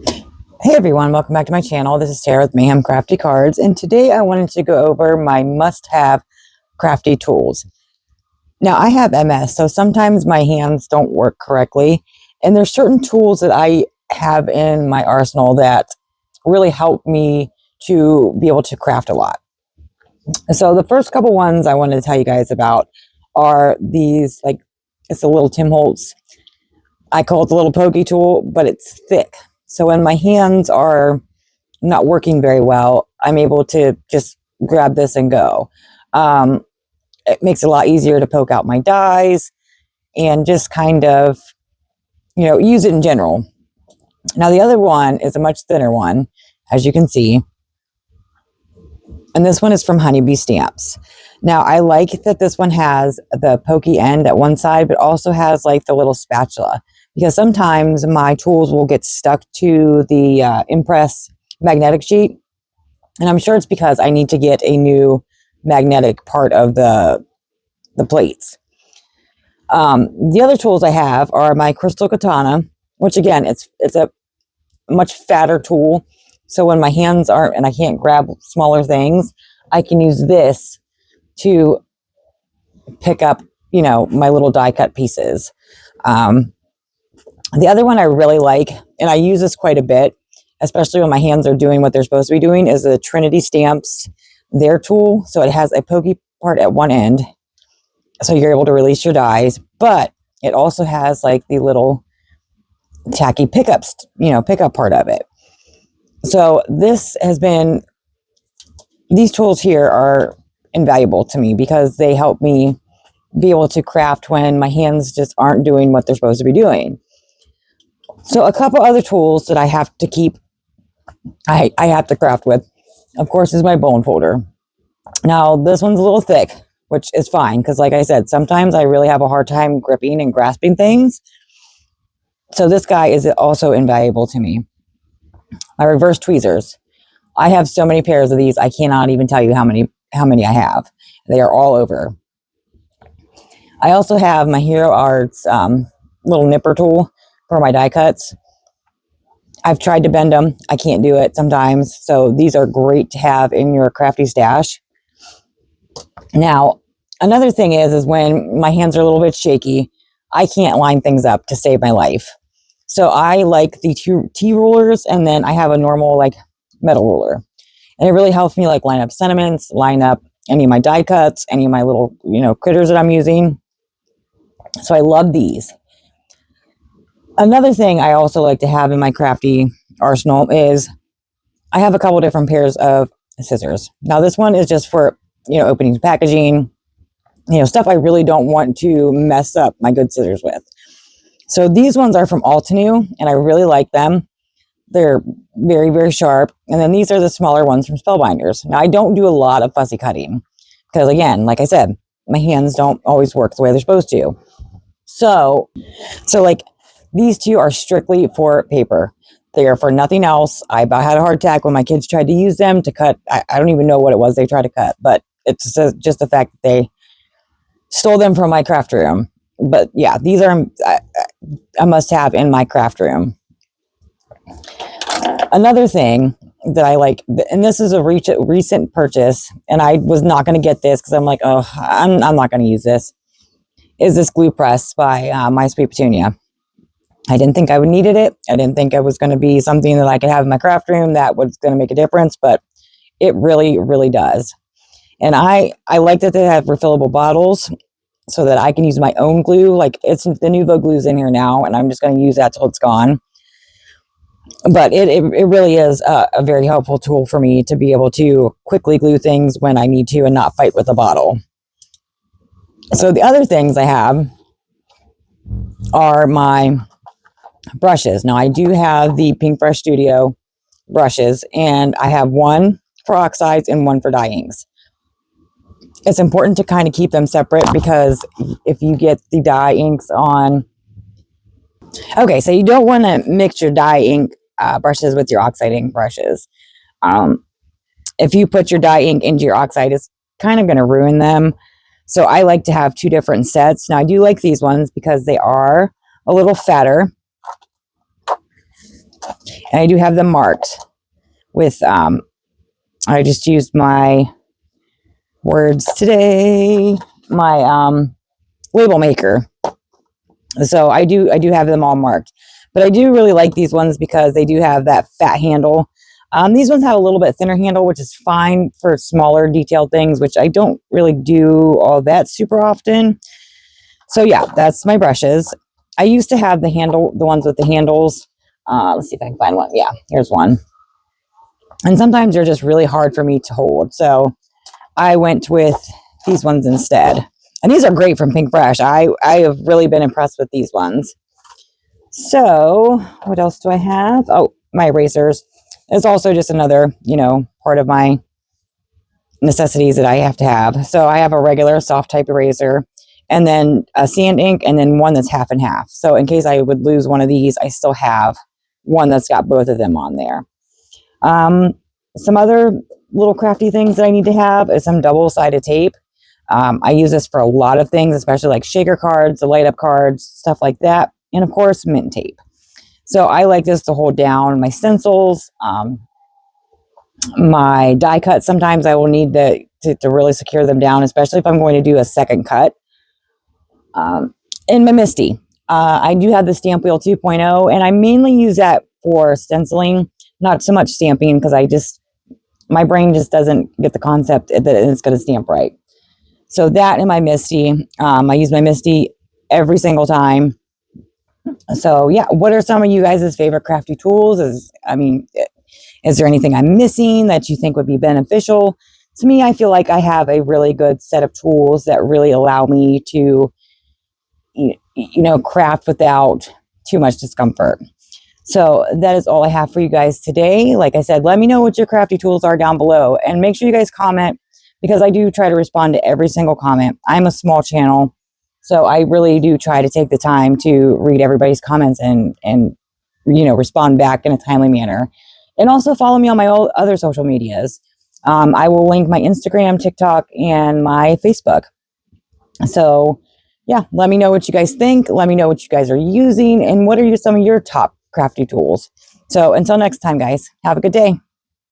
Hey everyone, welcome back to my channel. This is Sarah with Mayhem Crafty Cards, and today I wanted to go over my must-have crafty tools. Now I have MS, so sometimes my hands don't work correctly, and there's certain tools that I have in my arsenal that really help me to be able to craft a lot. So the first couple ones I wanted to tell you guys about are these, like, it's a little Tim Holtz. I call it the little pokey tool, but it's thick. So when my hands are not working very well, I'm able to just grab this and go. It makes it a lot easier to poke out my dies and just kind of, use it in general. Now the other one is a much thinner one, as you can see. And this one is from Honeybee Stamps. Now I like that this one has the pokey end at one side, but also has like the little spatula, because sometimes my tools will get stuck to the Impress magnetic sheet. And I'm sure it's because I need to get a new magnetic part of the plates. The other tools I have are my crystal katana, which again, it's a much fatter tool. So when my hands aren't, and I can't grab smaller things, I can use this to pick up, my little die cut pieces. The other one I really like, and I use this quite a bit, especially when my hands are doing what they're supposed to be doing, is the Trinity Stamps, their tool. So it has a pokey part at one end, so you're able to release your dies, but it also has like the little tacky pickups, pickup part of it. So these tools here are invaluable to me because they help me be able to craft when my hands just aren't doing what they're supposed to be doing. So a couple other tools that I have to keep, I have to craft with, of course, is my bone folder. Now this one's a little thick, which is fine, because like I said, sometimes I really have a hard time gripping and grasping things. So this guy is also invaluable to me. My reverse tweezers. I have so many pairs of these, I cannot even tell you how many I have. They are all over. I also have my Hero Arts little nipper tool for my die cuts. I've tried to bend them. I can't do it sometimes. So these are great to have in your crafty stash. Now, another thing is when my hands are a little bit shaky, I can't line things up to save my life. So I like the T-rollers, and then I have a normal like metal ruler. And it really helps me like line up sentiments, line up any of my die cuts, any of my little, critters that I'm using. So I love these. Another thing I also like to have in my crafty arsenal is I have a couple different pairs of scissors. Now this one is just for, opening packaging, stuff I really don't want to mess up my good scissors with. So these ones are from Altenew, and I really like them. They're very, very sharp. And then these are the smaller ones from Spellbinders. Now I don't do a lot of fussy cutting because, again, like I said, my hands don't always work the way they're supposed to. So like these two are strictly for paper. They are for nothing else. I about had a heart attack when my kids tried to use them to cut. I don't even know what it was they tried to cut, but it's just the fact that they stole them from my craft room. But yeah, these are a must-have in my craft room. Another thing that I like, and this is a recent purchase, and I was not going to get this because I'm like, oh, I'm not going to use this, is this glue press by My Sweet Petunia. I didn't think I would needed it. I didn't think it was going to be something that I could have in my craft room that was going to make a difference, but it really, really does. And I like that they have refillable bottles so that I can use my own glue. Like, it's the Nuvo glue's in here now, and I'm just going to use that till it's gone. But it really is a very helpful tool for me to be able to quickly glue things when I need to and not fight with a bottle. So the other things I have are my brushes. Now I do have the Pink Fresh Studio brushes, and I have one for oxides and one for dye inks. It's important to kind of keep them separate because if you get the dye inks on... Okay, so you don't want to mix your dye ink brushes with your oxide ink brushes. If you put your dye ink into your oxide, it's kind of going to ruin them. So I like to have two different sets. Now I do like these ones because they are a little fatter. And I do have them marked with, I just used my words today, my label maker. So I do have them all marked. But I do really like these ones because they do have that fat handle. These ones have a little bit thinner handle, which is fine for smaller detailed things, which I don't really do all that super often. So yeah, that's my brushes. I used to have the ones with the handles. Let's see if I can find one. Yeah, here's one. And sometimes they're just really hard for me to hold. So I went with these ones instead. And these are great from Pink Fresh. I have really been impressed with these ones. So what else do I have? Oh, my erasers. It's also just another, part of my necessities that I have to have. So I have a regular soft type eraser and then a sand ink and then one that's half and half. So in case I would lose one of these, I still have one that's got both of them on there. Some other little crafty things that I need to have is some double-sided tape. I use this for a lot of things, especially like shaker cards, the light up cards, stuff like that. And of course, mint tape. So I like this to hold down my stencils, my die cuts. Sometimes I will need to really secure them down, especially if I'm going to do a second cut. And my MISTI. I do have the Stamp Wheel 2.0, and I mainly use that for stenciling, not so much stamping, because my brain just doesn't get the concept that it's going to stamp right. So that and my MISTI. I use my MISTI every single time. So yeah, what are some of you guys' favorite crafty tools? Is there anything I'm missing that you think would be beneficial? To me, I feel like I have a really good set of tools that really allow me to, craft without too much discomfort. So that is all I have for you guys today. Like I said, let me know what your crafty tools are down below, and make sure you guys comment, because I do try to respond to every single comment. I'm a small channel, so I really do try to take the time to read everybody's comments and respond back in a timely manner. And also follow me on my other social medias. I will link my Instagram, TikTok, and my Facebook. So yeah, let me know what you guys think. Let me know what you guys are using and what are some of your top crafty tools. So until next time, guys, have a good day.